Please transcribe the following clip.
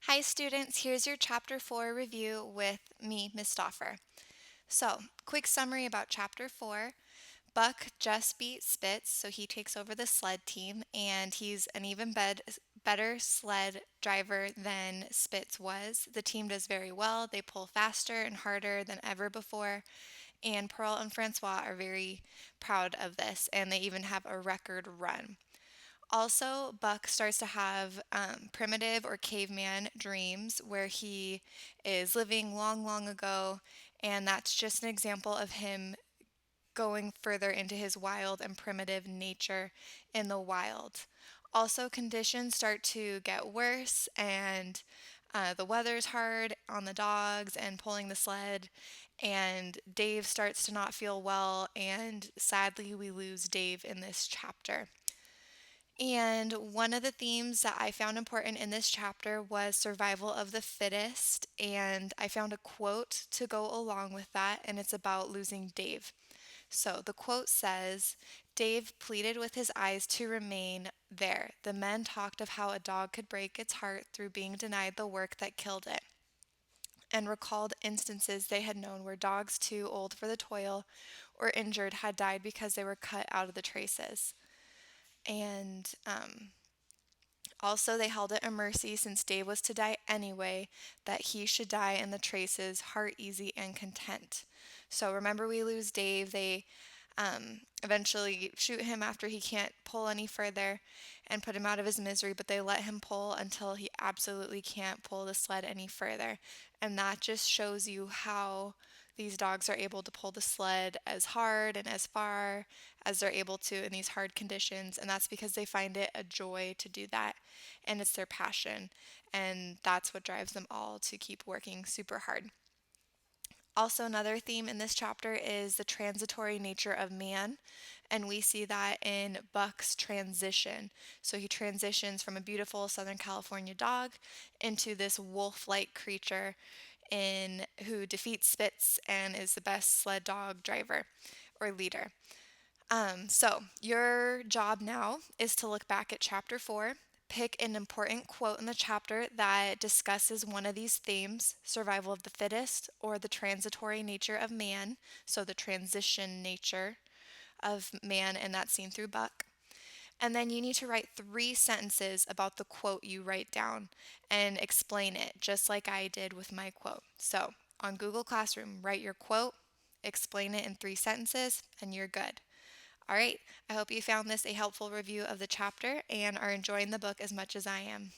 Hi students, here's your Chapter 4 review with me, Ms. Stoffer. So, quick summary about Chapter 4. Buck just beat Spitz, so he takes over the sled team, and he's an even better sled driver than Spitz was. The team does very well. They pull faster and harder than ever before, and Pearl and Francois are very proud of this, and they even have a record run. Also, Buck starts to have primitive or caveman dreams where he is living long, long ago, and that's just an example of him going further into his wild and primitive nature in the wild. Also, conditions start to get worse, and the weather's hard on the dogs and pulling the sled, and Dave starts to not feel well, and sadly, we lose Dave in this chapter. And one of the themes that I found important in this chapter was survival of the fittest. And I found a quote to go along with that, and it's about losing Dave. So the quote says, Dave pleaded with his eyes to remain there. The men talked of how a dog could break its heart through being denied the work that killed it, and recalled instances they had known where dogs too old for the toil or injured had died because they were cut out of the traces. And also, they held it a mercy, since Dave was to die anyway, that he should die in the traces, heart easy and content. So remember, we lose Dave. They eventually shoot him after he can't pull any further and put him out of his misery, but they let him pull until he absolutely can't pull the sled any further. And that just shows you how these dogs are able to pull the sled as hard and as far as they're able to in these hard conditions. And that's because they find it a joy to do that, and it's their passion. And that's what drives them all to keep working super hard. Also, another theme in this chapter is the transitory nature of man, and we see that in Buck's transition. So he transitions from a beautiful Southern California dog into this wolf-like creature in who defeats Spitz and is the best sled dog driver or leader. So your job now is to look back at chapter 4, pick an important quote in the chapter that discusses one of these themes, survival of the fittest or the transitory nature of man, so the transition nature of man, and that's seen through Buck. And then you need to write 3 sentences about the quote you write down and explain it, just like I did with my quote. So on Google Classroom, write your quote, explain it in 3 sentences, and you're good. All right, I hope you found this a helpful review of the chapter and are enjoying the book as much as I am.